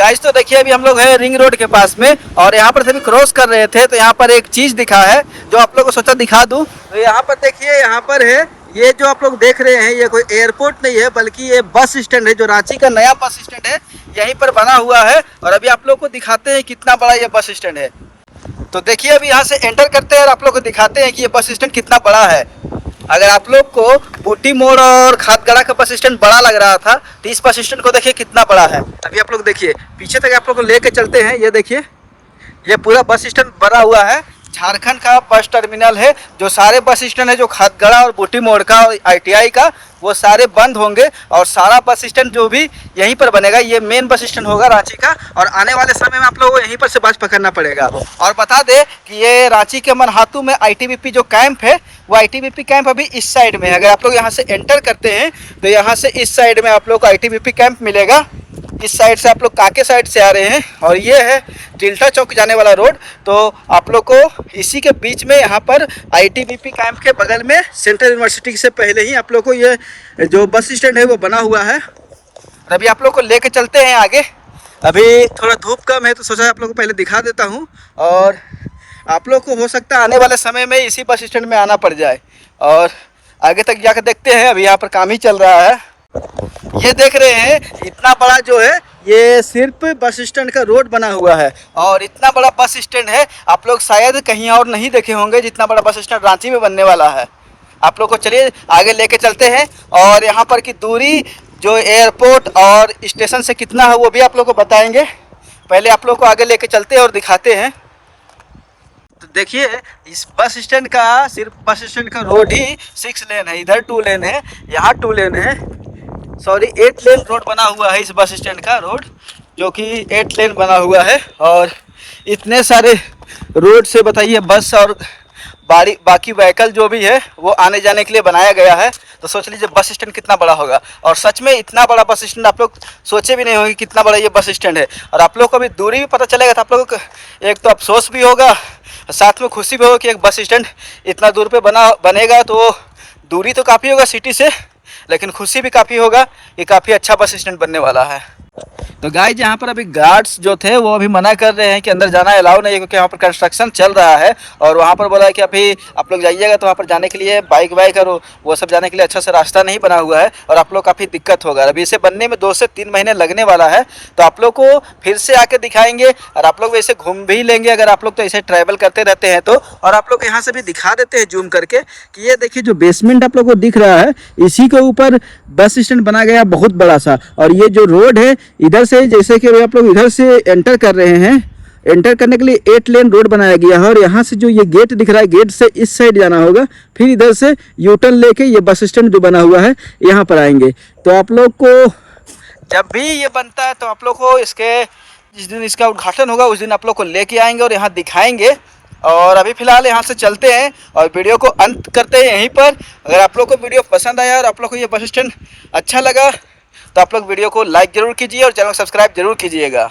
Guys तो देखिए अभी हम लोग हैं रिंग रोड के पास में और यहाँ पर सभी क्रॉस कर रहे थे तो यहाँ पर एक चीज़ दिखा है जो आप लोगों को सोचा दिखा दूँ। तो यहाँ पर देखिए, यहाँ पर है ये जो आप लोग देख रहे हैं, ये कोई एयरपोर्ट नहीं है बल्कि ये बस स्टैंड है जो रांची का नया बस स्टैंड है, यहीं पर बना हुआ है। और अभी आप लोग को दिखाते हैं कितना बड़ा ये बस स्टैंड है। तो देखिए अभी यहाँ से एंटर करते हैं और आप लोग को दिखाते हैं कि ये बस स्टैंड कितना बड़ा है। अगर आप लोग को बूटी मोड़ और खादगड़ा का बस स्टैंड बड़ा लग रहा था तो इस बस स्टैंड को देखिए कितना बड़ा है। अभी आप लोग देखिए पीछे तक आप लोग को लेके चलते हैं। ये देखिए ये पूरा बस स्टैंड बना हुआ है। झारखंड का बस टर्मिनल है। जो सारे बस स्टैंड है जो खादगड़ा और बूटी मोड़ का और ITI का वो सारे बंद होंगे और सारा बस स्टैंड जो भी यहीं पर बनेगा ये मेन बस स्टैंड होगा रांची का। और आने वाले समय में आप लोगों को यहीं पर से बस पकड़ना पड़ेगा। और बता दें कि ये रांची के मनहातू में ITBP जो कैंप है वो ITBP कैंप अभी इस साइड में है। अगर आप लोग यहाँ से एंटर करते हैं तो यहाँ से इस साइड में आप लोग को ITBP कैंप मिलेगा। इस साइड से आप लोग काके साइड से आ रहे हैं और ये है टिल्टा चौक जाने वाला रोड। तो आप लोग को इसी के बीच में यहाँ पर ITBP कैंप के बगल में सेंट्रल यूनिवर्सिटी से पहले ही आप लोग को ये जो बस स्टैंड है वो बना हुआ है। अभी आप लोग को लेके चलते हैं आगे। अभी थोड़ा धूप कम है तो सोचा आप लोग को पहले दिखा देता हूँ और आप लोग को हो सकता है आने वाले समय में इसी बस स्टैंड में आना पड़ जाए। और आगे तक जाकर देखते हैं। अभी यहाँ पर काम ही चल रहा है। ये देख रहे हैं इतना बड़ा जो है ये सिर्फ बस स्टैंड का रोड बना हुआ है। और इतना बड़ा बस स्टैंड है आप लोग शायद कहीं और नहीं देखे होंगे जितना बड़ा बस स्टैंड रांची में बनने वाला है। आप लोग को चलिए आगे लेके चलते हैं और यहाँ पर की दूरी जो एयरपोर्ट और स्टेशन से कितना है वो भी आप लोग को बताएंगे। पहले आप लोग को आगे लेके चलते हैं और दिखाते हैं। तो देखिए इस बस स्टैंड का सिर्फ बस स्टैंड का रोड ही 6 लेन है। इधर 2 लेन है, यहाँ 2 लेन है, सॉरी 8 लेन रोड बना हुआ है इस बस स्टैंड का रोड, जो कि 8 लेन बना हुआ है। और इतने सारे रोड से बताइए बस और बाकी व्हीकल जो भी है वो आने जाने के लिए बनाया गया है। तो सोच लीजिए बस स्टैंड कितना बड़ा होगा। और सच में इतना बड़ा बस स्टैंड आप लोग सोचे भी नहीं होंगे कितना बड़ा ये बस स्टैंड है। और आप लोग को अभी दूरी भी पता चलेगा तो आप लोगों को एक तो अफसोस भी होगा, साथ में खुशी भी होगा कि एक बस स्टैंड इतना दूर पे बनेगा। तो दूरी तो काफ़ी होगा सिटी से, लेकिन खुशी भी काफ़ी होगा कि काफ़ी अच्छा बस स्टैंड बनने वाला है। तो गाइस यहाँ पर अभी गार्ड्स जो थे वो अभी मना कर रहे हैं कि अंदर जाना अलाउ नहीं है, क्योंकि यहाँ पर कंस्ट्रक्शन चल रहा है। और वहाँ पर बोला है कि अभी आप लोग जाइएगा तो वहाँ पर जाने के लिए बाइक और वो सब जाने के लिए अच्छा से रास्ता नहीं बना हुआ है और आप लोग काफ़ी दिक्कत होगा। अभी इसे बनने में 2 से 3 महीने लगने वाला है। तो आप लोग को फिर से आके दिखाएंगे और आप लोग वैसे घूम भी लेंगे अगर आप लोग तो ऐसे ट्रैवल करते रहते हैं तो। और आप लोग यहाँ से भी दिखा देते हैं जूम करके कि ये देखिए जो बेसमेंट आप लोग को दिख रहा है इसी के ऊपर बस स्टैंड बना गया बहुत बड़ा सा। और ये जो रोड है इधर से, जैसे कि आप लोग इधर से एंटर कर रहे हैं, एंटर करने के लिए 8 लेन रोड बनाया गया है। और यहाँ से जो ये गेट दिख रहा है गेट से इस साइड जाना होगा, फिर इधर से यूटर्न लेके ये बस स्टैंड जो बना हुआ है यहाँ पर आएंगे। तो आप लोग को जब भी ये बनता है तो आप लोग को इसके जिस दिन इसका उद्घाटन होगा उस दिन आप लोग को लेके आएंगे और यहाँ दिखाएंगे। और अभी फ़िलहाल यहाँ से चलते हैं और वीडियो को अंत करते हैं यहीं पर। अगर आप लोग को वीडियो पसंद आया और आप लोग को ये बस स्टैंड अच्छा लगा तो आप लोग वीडियो को लाइक ज़रूर कीजिए और चैनल को सब्सक्राइब जरूर कीजिएगा।